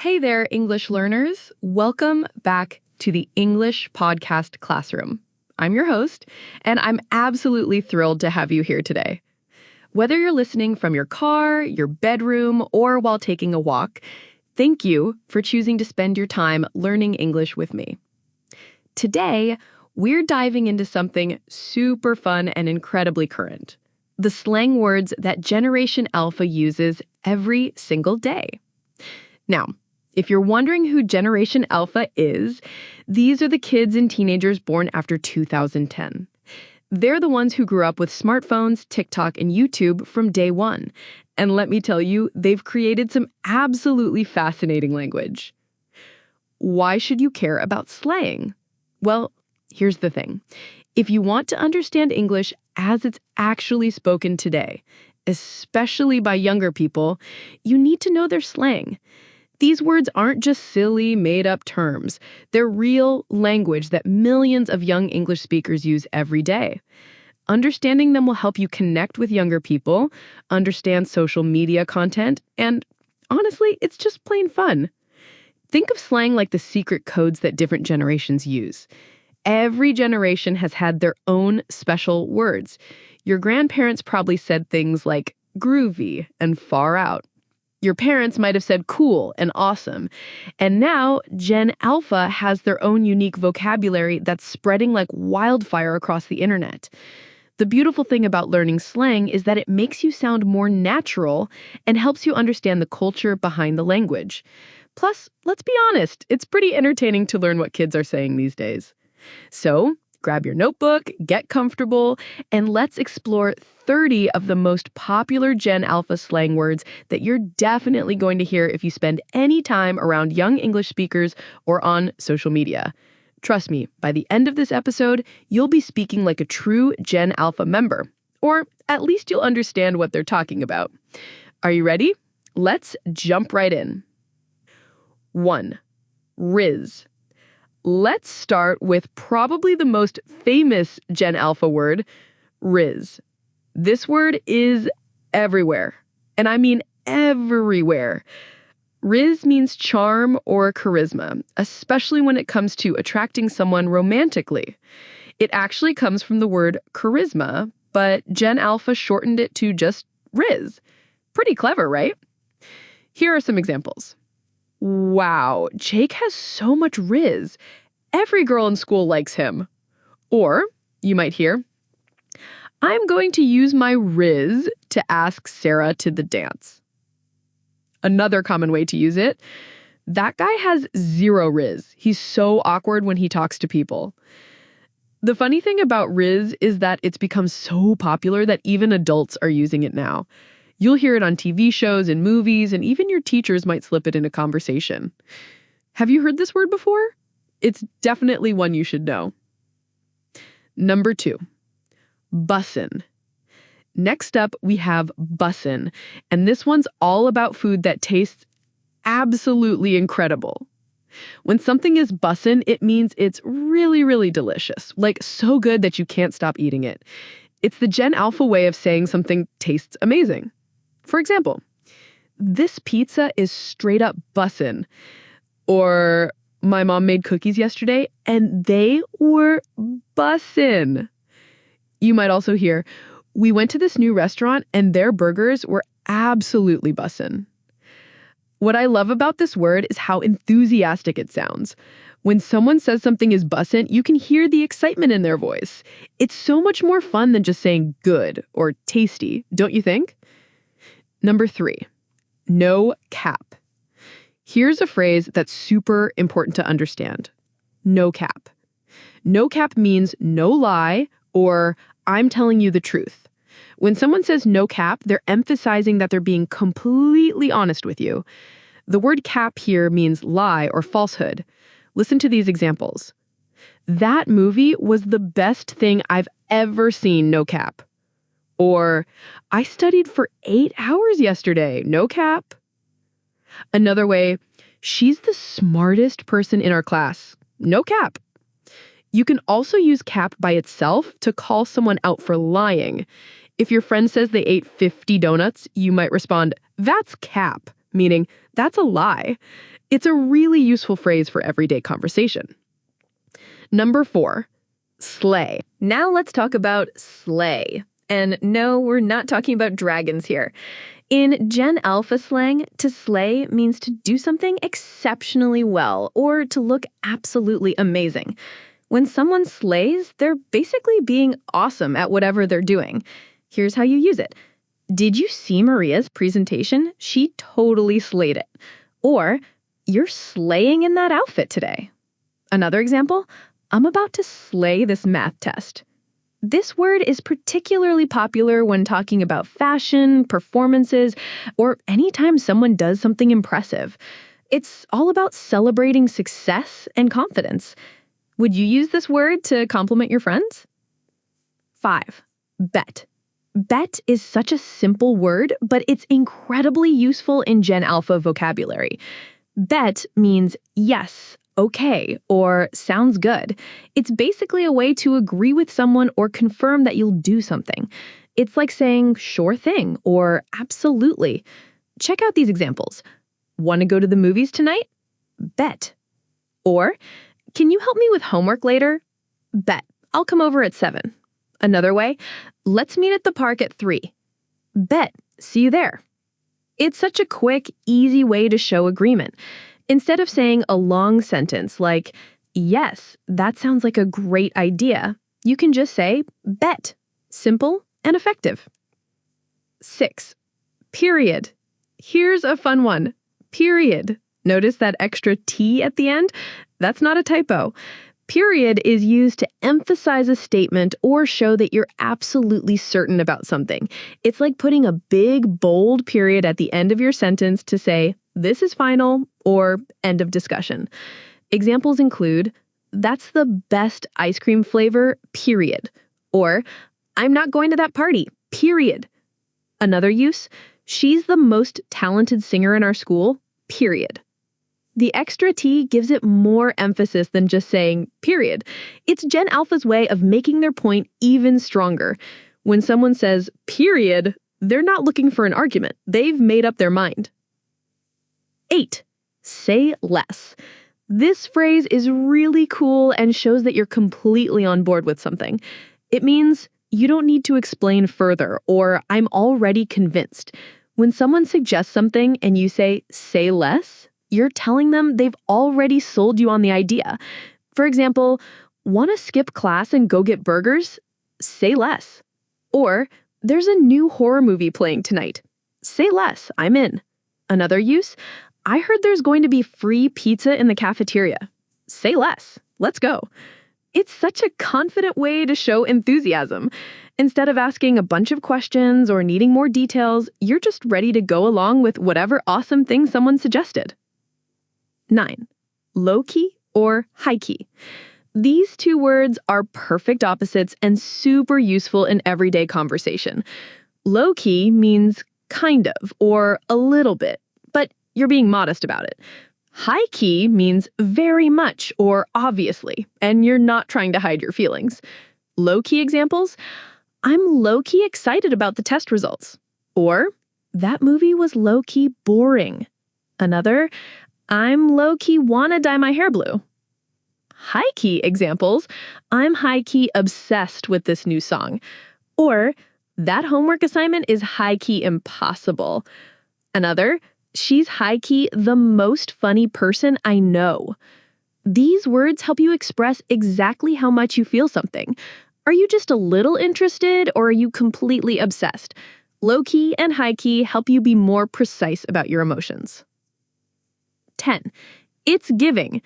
Hey there, English learners. Welcome back to the English Podcast Classroom. I'm your host, and I'm absolutely thrilled to have you here today. Whether you're listening from your car, your bedroom, or while taking a walk, thank you for choosing to spend your time learning English with me. Today, we're diving into something super fun and incredibly current: the slang words that Generation Alpha uses every single day. Now, if you're wondering who Generation Alpha is, these are the kids and teenagers born after 2010. They're the ones who grew up with smartphones, TikTok, and YouTube from day one. And let me tell you, they've created some absolutely fascinating language. Why should you care about slang? Well, here's the thing. If you want to understand English as it's actually spoken today, especially by younger people, you need to know their slang. These words aren't just silly, made-up terms. They're real language that millions of young English speakers use every day. Understanding them will help you connect with younger people, understand social media content, and honestly, it's just plain fun. Think of slang like the secret codes that different generations use. Every generation has had their own special words. Your grandparents probably said things like groovy and far out. Your parents might have said cool and awesome. And now Gen Alpha has their own unique vocabulary that's spreading like wildfire across the internet. The beautiful thing about learning slang is that it makes you sound more natural and helps you understand the culture behind the language. Plus, let's be honest, it's pretty entertaining to learn what kids are saying these days. So, grab your notebook, get comfortable, and let's explore 30 of the most popular Gen Alpha slang words that you're definitely going to hear if you spend any time around young English speakers or on social media. Trust me, by the end of this episode, you'll be speaking like a true Gen Alpha member, or at least you'll understand what they're talking about. Are you ready? Let's jump right in. 1. Riz. Let's start with probably the most famous Gen Alpha word, riz. This word is everywhere, and I mean everywhere. Riz means charm or charisma, especially when it comes to attracting someone romantically. It actually comes from the word charisma, but Gen Alpha shortened it to just riz. Pretty clever, right? Here are some examples. Wow, Jake has so much riz. Every girl in school likes him. Or, you might hear, I'm going to use my riz to ask Sarah to the dance. Another common way to use it, that guy has zero riz. He's so awkward when he talks to people. The funny thing about riz is that it's become so popular that even adults are using it now. You'll hear it on TV shows and movies, and even your teachers might slip it in a conversation. Have you heard this word before? It's definitely one you should know. Number 2, bussin'. Next up, we have bussin', and this one's all about food that tastes absolutely incredible. When something is bussin', it means it's really, really delicious, like so good that you can't stop eating it. It's the Gen Alpha way of saying something tastes amazing. For example, this pizza is straight up bussin'. Or my mom made cookies yesterday and they were bussin'. You might also hear, we went to this new restaurant and their burgers were absolutely bussin'. What I love about this word is how enthusiastic it sounds. When someone says something is bussin', you can hear the excitement in their voice. It's so much more fun than just saying good or tasty, don't you think? Number 3, no cap. Here's a phrase that's super important to understand. No cap. No cap means no lie or I'm telling you the truth. When someone says no cap, they're emphasizing that they're being completely honest with you. The word cap here means lie or falsehood. Listen to these examples. That movie was the best thing I've ever seen, no cap. Or, I studied for 8 hours yesterday, no cap. Another way, she's the smartest person in our class, no cap. You can also use cap by itself to call someone out for lying. If your friend says they ate 50 donuts, you might respond, that's cap, meaning that's a lie. It's a really useful phrase for everyday conversation. Number 4, slay. Now let's talk about slay. And no, we're not talking about dragons here. In Gen Alpha slang, to slay means to do something exceptionally well or to look absolutely amazing. When someone slays, they're basically being awesome at whatever they're doing. Here's how you use it. Did you see Maria's presentation? She totally slayed it. Or, you're slaying in that outfit today. Another example, I'm about to slay this math test. This word is particularly popular when talking about fashion, performances, or anytime someone does something impressive. It's all about celebrating success and confidence. Would you use this word to compliment your friends? 5, bet. Bet is such a simple word, but it's incredibly useful in Gen Alpha vocabulary. Bet means yes, okay, or sounds good. It's basically a way to agree with someone or confirm that you'll do something. It's like saying sure thing or absolutely. Check out these examples. Want to go to the movies tonight? Bet. Or, can you help me with homework later? Bet. I'll come over at 7. Another way, let's meet at the park at 3. Bet. See you there. It's such a quick, easy way to show agreement. Instead of saying a long sentence like, yes, that sounds like a great idea, you can just say, bet. Simple and effective. 6, period. Here's a fun one. Period. Notice that extra T at the end? That's not a typo. Period is used to emphasize a statement or show that you're absolutely certain about something. It's like putting a big, bold period at the end of your sentence to say, this is final, or end of discussion. Examples include, that's the best ice cream flavor, period. Or, I'm not going to that party, period. Another use, she's the most talented singer in our school, period. The extra T gives it more emphasis than just saying, period. It's Gen Alpha's way of making their point even stronger. When someone says, period, they're not looking for an argument. They've made up their mind. 8, say less. This phrase is really cool and shows that you're completely on board with something. It means you don't need to explain further, or I'm already convinced. When someone suggests something and you say less, you're telling them they've already sold you on the idea. For example, want to skip class and go get burgers? Say less. Or, there's a new horror movie playing tonight. Say less, I'm in. Another use, I heard there's going to be free pizza in the cafeteria. Say less, let's go. It's such a confident way to show enthusiasm. Instead of asking a bunch of questions or needing more details, you're just ready to go along with whatever awesome thing someone suggested. 9, low-key or high-key. These two words are perfect opposites and super useful in everyday conversation. Low-key means kind of or a little bit, but you're being modest about it. High-key means very much or obviously, and you're not trying to hide your feelings. Low-key examples, I'm low-key excited about the test results. Or, that movie was low-key boring. Another, I'm low-key wanna dye my hair blue. High-key examples, I'm high-key obsessed with this new song. Or, that homework assignment is high-key impossible. Another, she's high-key the most funny person I know. These words help you express exactly how much you feel something. Are you just a little interested or are you completely obsessed? Low-key and high-key help you be more precise about your emotions. 10, it's giving.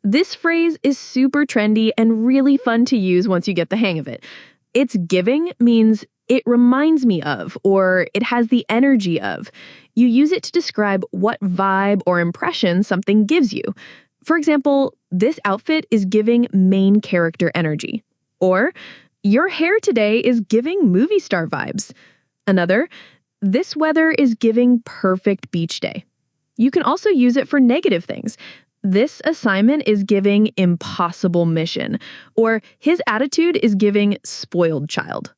This phrase is super trendy and really fun to use once you get the hang of it. It's giving means it reminds me of, or it has the energy of. You use it to describe what vibe or impression something gives you. For example, this outfit is giving main character energy. Or, your hair today is giving movie star vibes. Another, this weather is giving perfect beach day. You can also use it for negative things. This assignment is giving impossible mission, or his attitude is giving spoiled child.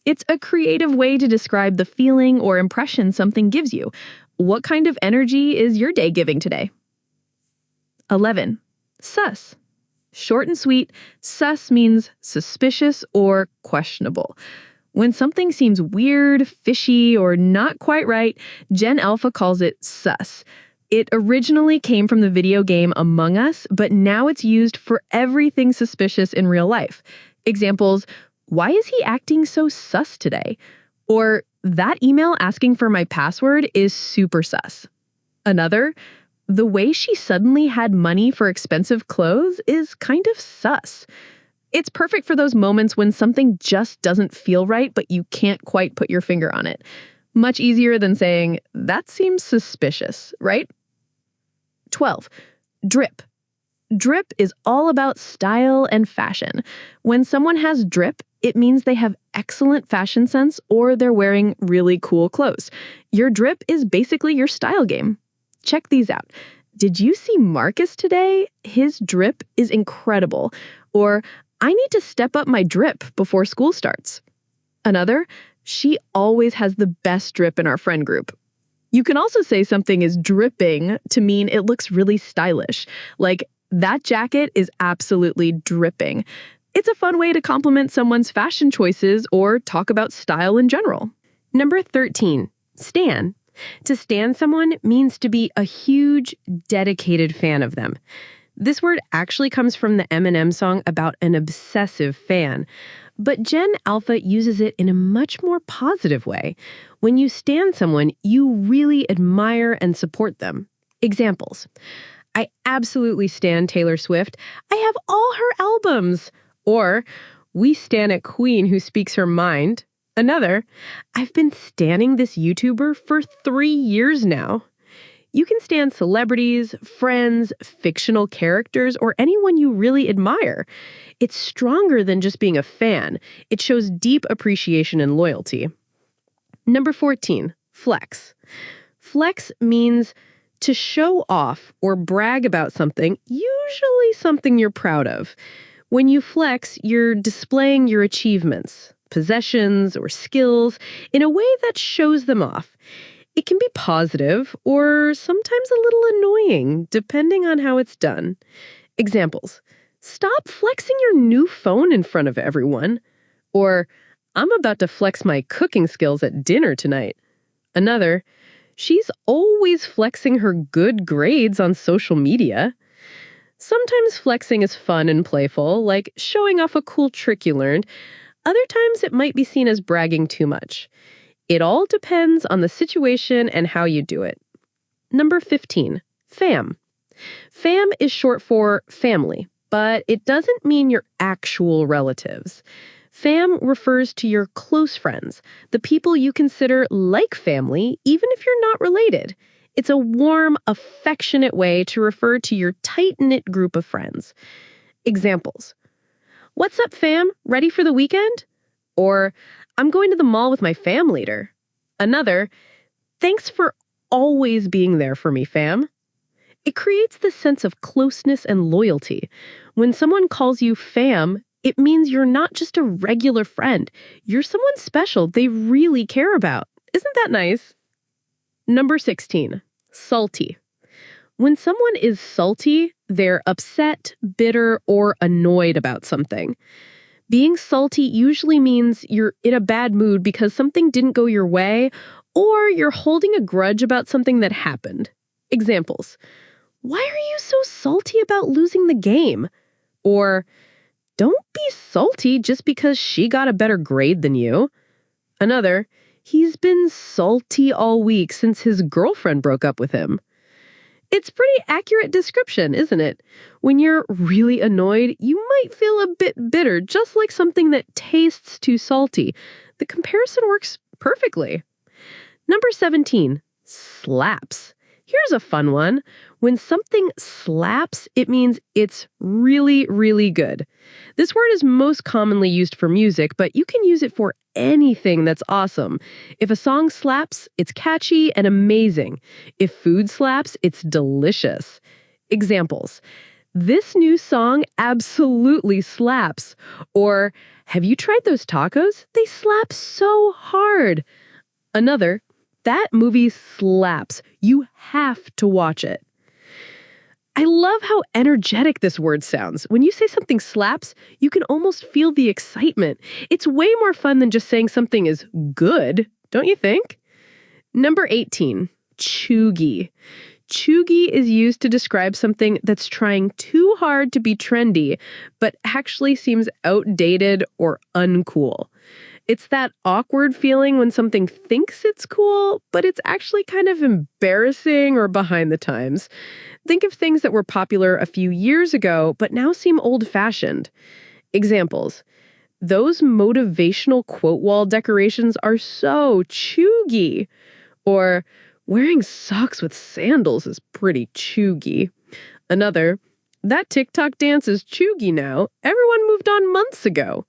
It's a creative way to describe the feeling or impression something gives you. What kind of energy is your day giving today? 11. Sus. Short and sweet, sus means suspicious or questionable. When something seems weird, fishy, or not quite right, Gen Alpha calls it sus. It originally came from the video game Among Us, but now it's used for everything suspicious in real life. Examples, why is he acting so sus today? Or, that email asking for my password is super sus. Another, the way she suddenly had money for expensive clothes is kind of sus. It's perfect for those moments when something just doesn't feel right, but you can't quite put your finger on it. Much easier than saying, that seems suspicious, right? 12. Drip. Drip is all about style and fashion. When someone has drip, it means they have excellent fashion sense or they're wearing really cool clothes. Your drip is basically your style game. Check these out. Did you see Marcus today? His drip is incredible. Or, I need to step up my drip before school starts. Another, she always has the best drip in our friend group. You can also say something is dripping to mean it looks really stylish. Like, that jacket is absolutely dripping. It's a fun way to compliment someone's fashion choices or talk about style in general. Number 13, stan. To stan someone means to be a huge, dedicated fan of them. This word actually comes from the Eminem song about an obsessive fan. But Gen Alpha uses it in a much more positive way. When you stan someone, you really admire and support them. Examples. I absolutely stan Taylor Swift. I have all her albums. Or, we stan a queen who speaks her mind. Another, I've been stanning this YouTuber for 3 years now. You can stan celebrities, friends, fictional characters, or anyone you really admire. It's stronger than just being a fan. It shows deep appreciation and loyalty. Number 14, flex. Flex means to show off or brag about something, usually something you're proud of. When you flex, you're displaying your achievements, possessions, or skills in a way that shows them off. It can be positive or sometimes a little annoying, depending on how it's done. Examples. Stop flexing your new phone in front of everyone. Or, I'm about to flex my cooking skills at dinner tonight. Another, she's always flexing her good grades on social media. Sometimes flexing is fun and playful, like showing off a cool trick you learned. Other times it might be seen as bragging too much. It all depends on the situation and how you do it. Number 15, fam. Fam is short for family, but it doesn't mean your actual relatives. Fam refers to your close friends, the people you consider like family, even if you're not related. It's a warm, affectionate way to refer to your tight-knit group of friends. Examples. What's up, fam? Ready for the weekend? Or, I'm going to the mall with my fam later. Another, thanks for always being there for me, fam. It creates this sense of closeness and loyalty. When someone calls you fam, it means you're not just a regular friend. You're someone special they really care about. Isn't that nice? Number 16, salty. When someone is salty, they're upset, bitter, or annoyed about something. Being salty usually means you're in a bad mood because something didn't go your way, or you're holding a grudge about something that happened. Examples. Why are you so salty about losing the game? Or, don't be salty just because she got a better grade than you. Another, he's been salty all week since his girlfriend broke up with him. It's pretty accurate description, isn't it? When you're really annoyed, you might feel a bit bitter, just like something that tastes too salty. The comparison works perfectly. Number 17, slaps. Here's a fun one. When something slaps, it means it's really, really good. This word is most commonly used for music, but you can use it for anything that's awesome. If a song slaps, it's catchy and amazing. If food slaps, it's delicious. Examples. This new song absolutely slaps. Or, have you tried those tacos? They slap so hard. Another, that movie slaps. You have to watch it. I love love how energetic this word sounds. When you say something slaps, you can almost feel the excitement. It's way more fun than just saying something is good, don't you think? Number 18, cheugy. Cheugy is used to describe something that's trying too hard to be trendy, but actually seems outdated or uncool. It's that awkward feeling when something thinks it's cool, but it's actually kind of embarrassing or behind the times. Think of things that were popular a few years ago, but now seem old-fashioned. Examples. Those motivational quote wall decorations are so cheugy. Or, wearing socks with sandals is pretty cheugy. Another, that TikTok dance is cheugy now. Everyone moved on months ago.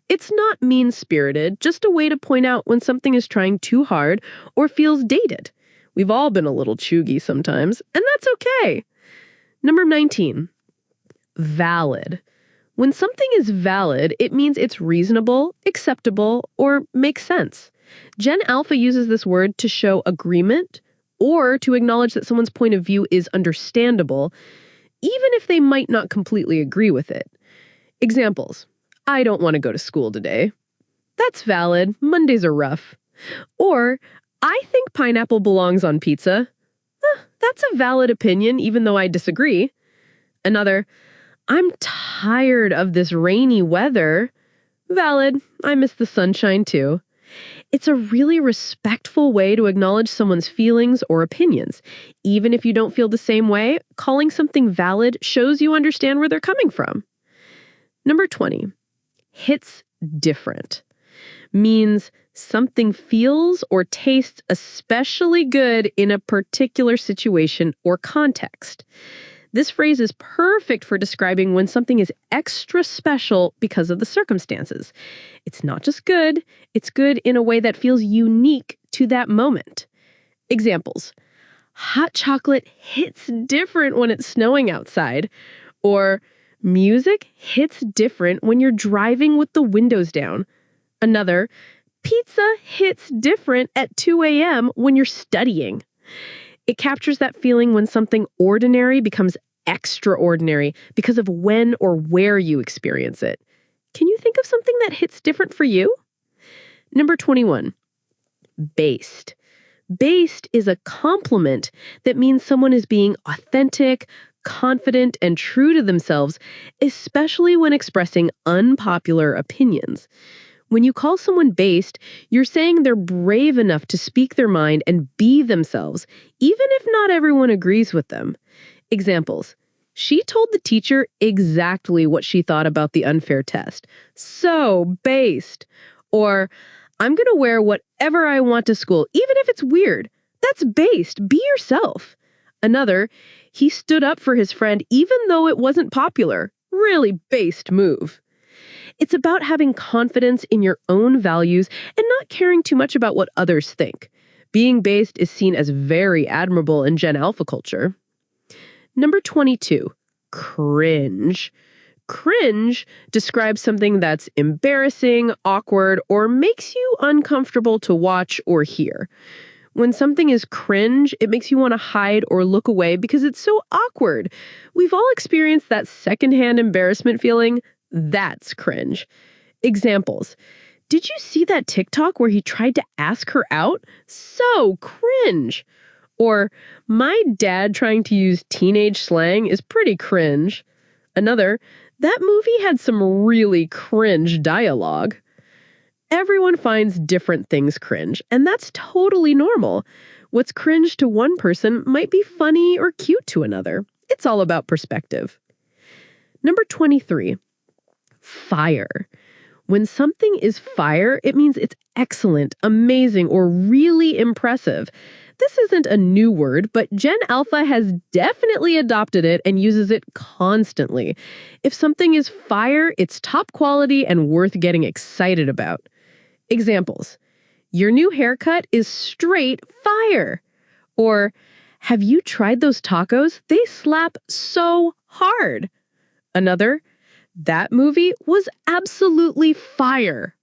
It's not mean-spirited, just a way to point out when something is trying too hard or feels dated. We've all been a little cheugy sometimes, and that's okay. Number 19, valid. When something is valid, it means it's reasonable, acceptable, or makes sense. Gen Alpha uses this word to show agreement or to acknowledge that someone's point of view is understandable, even if they might not completely agree with it. Examples. I don't want to go to school today. That's valid. Mondays are rough. Or, I think pineapple belongs on pizza. That's a valid opinion, even though I disagree. Another, I'm tired of this rainy weather. Valid. I miss the sunshine too. It's a really respectful way to acknowledge someone's feelings or opinions. Even if you don't feel the same way, calling something valid shows you understand where they're coming from. Number 20. Hits different. Means something feels or tastes especially good in a particular situation or context. This phrase is perfect for describing when something is extra special because of the circumstances. It's not just good, it's good in a way that feels unique to that moment. Examples. Hot chocolate hits different when it's snowing outside. Or music hits different when you're driving with the windows down. Another, pizza hits different at 2 a.m. when you're studying. It captures that feeling when something ordinary becomes extraordinary because of when or where you experience it. Can you think of something that hits different for you? Number 21, based. Based is a compliment that means someone is being authentic, confident, and true to themselves, especially when expressing unpopular opinions. When you call someone based, you're saying they're brave enough to speak their mind and be themselves, even if not everyone agrees with them. Examples. She told the teacher exactly what she thought about the unfair test. So based. Or, I'm going to wear whatever I want to school, even if it's weird. That's based. Be yourself. Another, he stood up for his friend even though it wasn't popular. Really based move. It's about having confidence in your own values and not caring too much about what others think. Being based is seen as very admirable in Gen Alpha culture. Number 22, cringe. Cringe describes something that's embarrassing, awkward, or makes you uncomfortable to watch or hear. When something is cringe, it makes you want to hide or look away because it's so awkward. We've all experienced that secondhand embarrassment feeling. That's cringe. Examples. Did you see that TikTok where he tried to ask her out? So cringe. Or, my dad trying to use teenage slang is pretty cringe. Another, that movie had some really cringe dialogue. Everyone finds different things cringe, and that's totally normal. What's cringe to one person might be funny or cute to another. It's all about perspective. Number 23, fire. When something is fire, it means it's excellent, amazing, or really impressive. This isn't a new word, but Gen Alpha has definitely adopted it and uses it constantly. If something is fire, it's top quality and worth getting excited about. Examples. Your new haircut is straight fire. Or, have you tried those tacos? They slap so hard. Another, that movie was absolutely fire.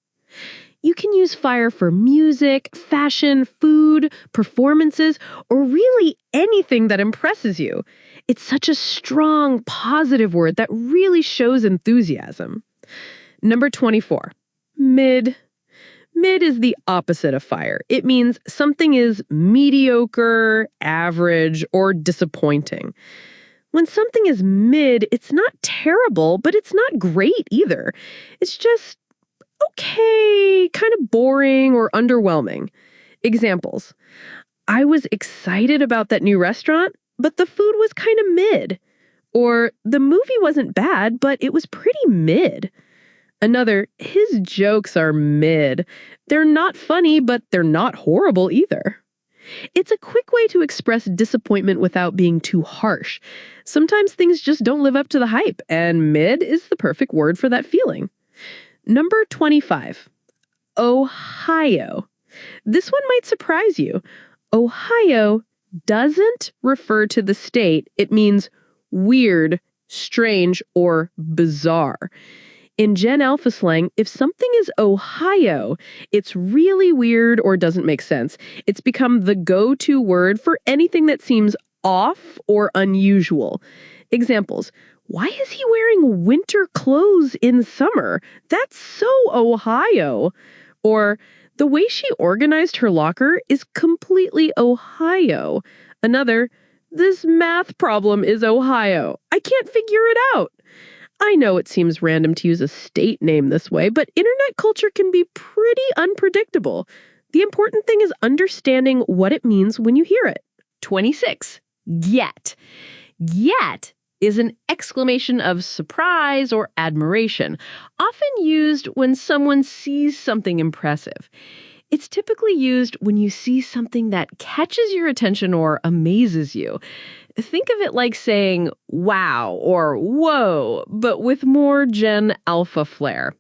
You can use fire for music, fashion, food, performances, or really anything that impresses you. It's such a strong, positive word that really shows enthusiasm. Number 24, mid. Mid is the opposite of fire. It means something is mediocre, average, or disappointing. When something is mid, it's not terrible, but it's not great either. It's just okay, kind of boring or underwhelming. Examples. I was excited about that new restaurant, but the food was kind of mid. Or the movie wasn't bad, but it was pretty mid. Another, his jokes are mid. They're not funny, but they're not horrible either. It's a quick way to express disappointment without being too harsh. Sometimes things just don't live up to the hype, and mid is the perfect word for that feeling. Number 25, Ohio. This one might surprise you. Ohio doesn't refer to the state. It means weird, strange, or bizarre. In Gen Alpha slang, if something is Ohio, it's really weird or doesn't make sense. It's become the go-to word for anything that seems off or unusual. Examples. Why is he wearing winter clothes in summer? That's so Ohio. Or, the way she organized her locker is completely Ohio. Another, this math problem is Ohio. I can't figure it out. I know it seems random to use a state name this way, but internet culture can be pretty unpredictable. The important thing is understanding what it means when you hear it. 26. Get. Get is an exclamation of surprise or admiration, often used when someone sees something impressive. It's typically used when you see something that catches your attention or amazes you. Think of it like saying wow or whoa, but with more Gen Alpha flair.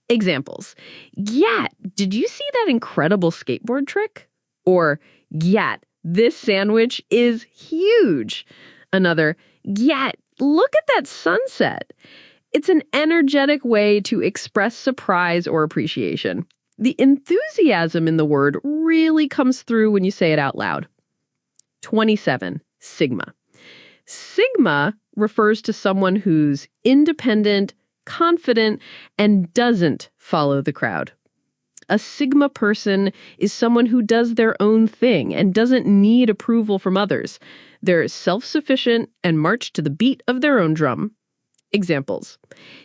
Examples. Yat, did you see that incredible skateboard trick? Or, Yat, this sandwich is huge. Another, Yat, look at that sunset. It's an energetic way to express surprise or appreciation. The enthusiasm in the word really comes through when you say it out loud. 27. Sigma. Sigma refers to someone who's independent, confident, and doesn't follow the crowd. A Sigma person is someone who does their own thing and doesn't need approval from others. They're self-sufficient and march to the beat of their own drum. Examples.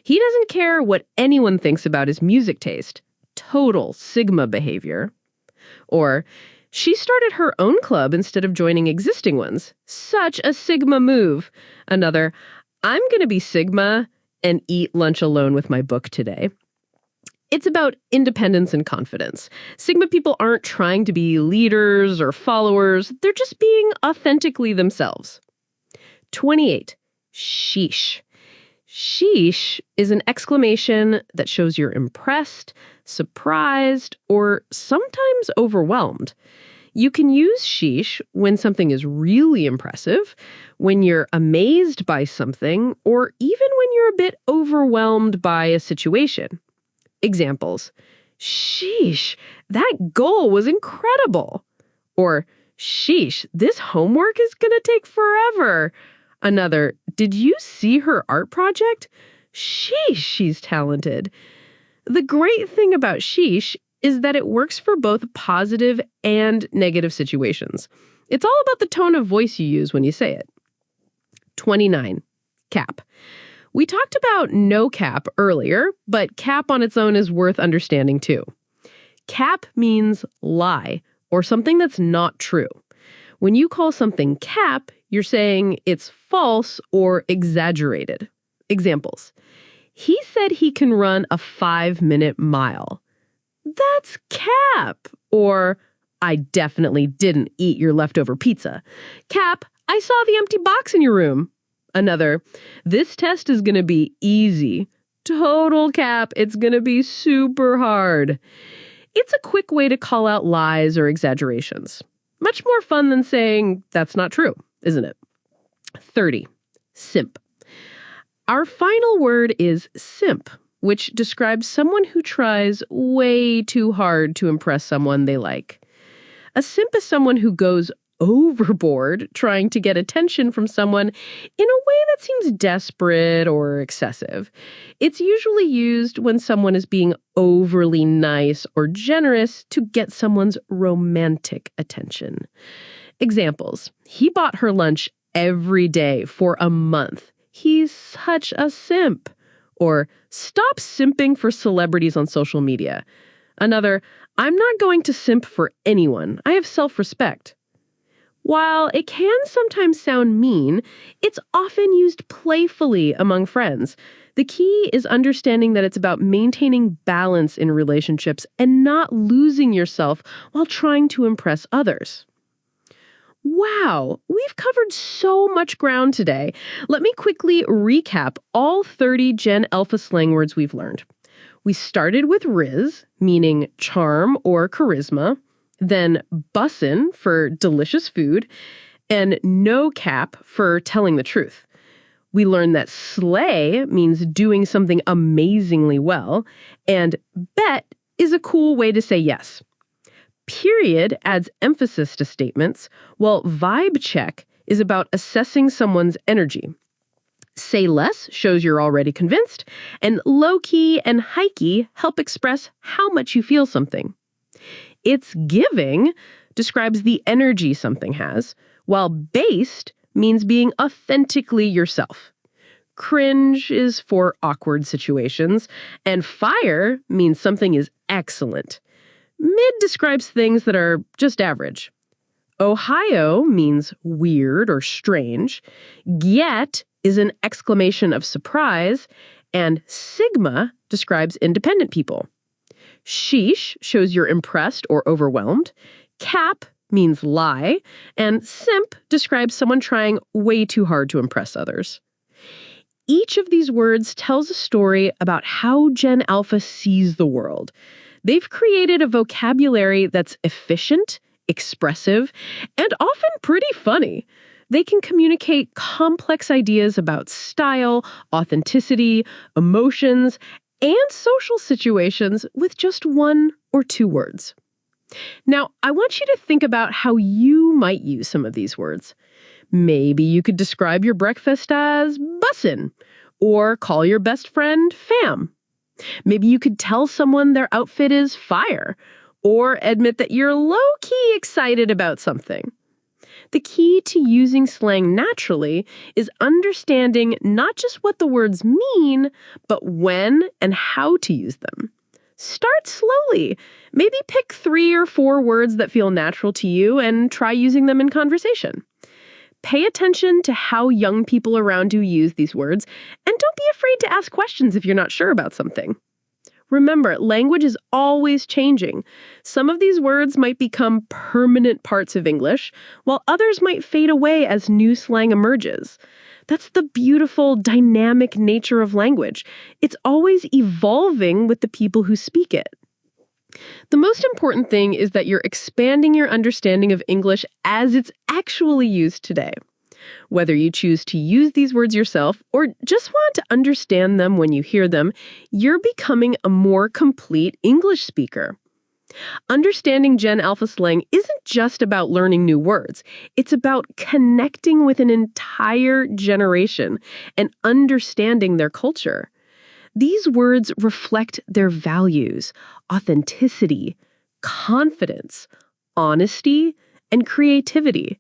He doesn't care what anyone thinks about his music taste. Total Sigma behavior. Or, she started her own club instead of joining existing ones. Such a Sigma move. Another, I'm going to be Sigma and eat lunch alone with my book today. It's about independence and confidence. Sigma people aren't trying to be leaders or followers. They're just being authentically themselves. 28. Sheesh. Sheesh is an exclamation that shows you're impressed, surprised, or sometimes overwhelmed. You can use sheesh when something is really impressive, when you're amazed by something, or even when you're a bit overwhelmed by a situation. Examples. Sheesh, that goal was incredible. Or, sheesh, this homework is going to take forever. Another, did you see her art project? Sheesh, she's talented. The great thing about sheesh is that it works for both positive and negative situations. It's all about the tone of voice you use when you say it. 29. Cap. We talked about no cap earlier, but cap on its own is worth understanding too. Cap means lie, or something that's not true. When you call something cap, you're saying it's false or exaggerated. Examples. He said he can run a 5-minute mile. That's cap. Or, I definitely didn't eat your leftover pizza. Cap, I saw the empty box in your room. Another, this test is going to be easy. Total cap, it's going to be super hard. It's a quick way to call out lies or exaggerations. Much more fun than saying that's not true, isn't it? 30. Simp. Our final word is simp, which describes someone who tries way too hard to impress someone they like. A simp is someone who goes overboard trying to get attention from someone in a way that seems desperate or excessive. It's usually used when someone is being overly nice or generous to get someone's romantic attention. Examples: he bought her lunch every day for a month. He's such a simp. Or, stop simping for celebrities on social media. Another, I'm not going to simp for anyone. I have self-respect. While it can sometimes sound mean, it's often used playfully among friends. The key is understanding that it's about maintaining balance in relationships and not losing yourself while trying to impress others. Wow, we've covered so much ground today. Let me quickly recap all 30 Gen Alpha slang words we've learned. We started with riz, meaning charm or charisma, then bussin' for delicious food, and no cap for telling the truth. We learned that slay means doing something amazingly well, and bet is a cool way to say yes. Period adds emphasis to statements, while vibe check is about assessing someone's energy. Say less shows you're already convinced, and low-key and high-key help express how much you feel something. It's giving describes the energy something has, while based means being authentically yourself. Cringe is for awkward situations, and fire means something is excellent. Mid describes things that are just average. Ohio means weird or strange. Get is an exclamation of surprise. And Sigma describes independent people. Sheesh shows you're impressed or overwhelmed. Cap means lie. And simp describes someone trying way too hard to impress others. Each of these words tells a story about how Gen Alpha sees the world. They've created a vocabulary that's efficient, expressive, and often pretty funny. They can communicate complex ideas about style, authenticity, emotions, and social situations with just one or two words. Now, I want you to think about how you might use some of these words. Maybe you could describe your breakfast as bussin', or call your best friend fam. Maybe you could tell someone their outfit is fire, or admit that you're low-key excited about something. The key to using slang naturally is understanding not just what the words mean, but when and how to use them. Start slowly. Maybe pick 3 or 4 words that feel natural to you and try using them in conversation. Pay attention to how young people around you use these words, and don't be afraid to ask questions if you're not sure about something. Remember, language is always changing. Some of these words might become permanent parts of English, while others might fade away as new slang emerges. That's the beautiful, dynamic nature of language. It's always evolving with the people who speak it. The most important thing is that you're expanding your understanding of English as it's actually used today. Whether you choose to use these words yourself or just want to understand them when you hear them, you're becoming a more complete English speaker. Understanding Gen Alpha slang isn't just about learning new words. It's about connecting with an entire generation and understanding their culture. These words reflect their values, authenticity, confidence, honesty, and creativity.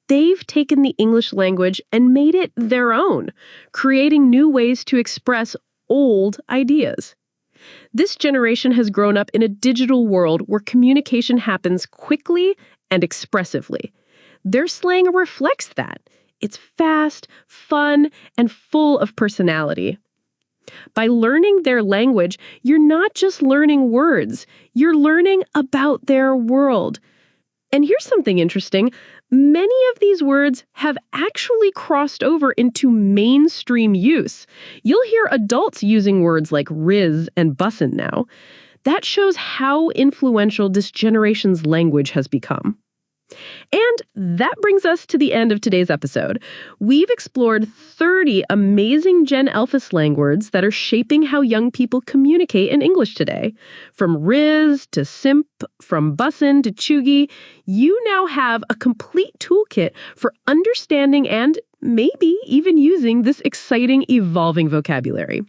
They've taken the English language and made it their own, creating new ways to express old ideas. This generation has grown up in a digital world where communication happens quickly and expressively. Their slang reflects that. It's fast, fun, and full of personality. By learning their language, you're not just learning words, you're learning about their world. And here's something interesting. Many of these words have actually crossed over into mainstream use. You'll hear adults using words like riz and bussin' now. That shows how influential this generation's language has become. And that brings us to the end of today's episode. We've explored 30 amazing Gen Alpha slang words that are shaping how young people communicate in English today. From riz to simp, from bussin' to chuggy, you now have a complete toolkit for understanding and maybe even using this exciting, evolving vocabulary.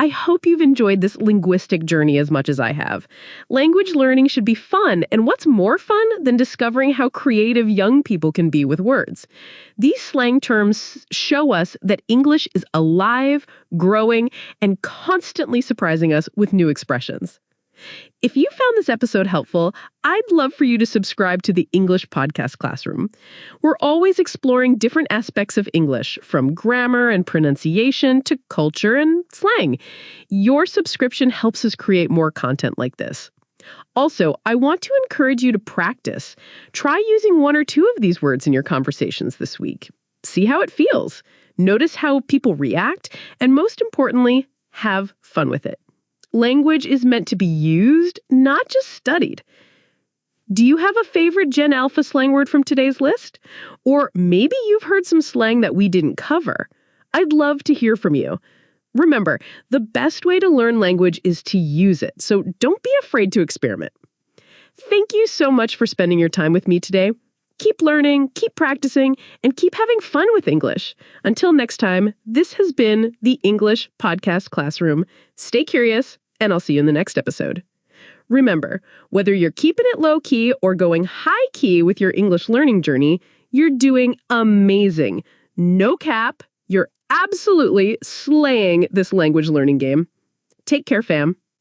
I hope you've enjoyed this linguistic journey as much as I have. Language learning should be fun, and what's more fun than discovering how creative young people can be with words? These slang terms show us that English is alive, growing, and constantly surprising us with new expressions. If you found this episode helpful, I'd love for you to subscribe to the English Podcast Classroom. We're always exploring different aspects of English, from grammar and pronunciation to culture and slang. Your subscription helps us create more content like this. Also, I want to encourage you to practice. Try using one or two of these words in your conversations this week. See how it feels. Notice how people react, and most importantly, have fun with it. Language is meant to be used, not just studied. Do you have a favorite Gen Alpha slang word from today's list? Or maybe you've heard some slang that we didn't cover. I'd love to hear from you. Remember, the best way to learn language is to use it, so don't be afraid to experiment. Thank you so much for spending your time with me today. Keep learning, keep practicing, and keep having fun with English. Until next time, this has been the English Podcast Classroom. Stay curious, and I'll see you in the next episode. Remember, whether you're keeping it low-key or going high-key with your English learning journey, you're doing amazing. No cap, you're absolutely slaying this language learning game. Take care, fam.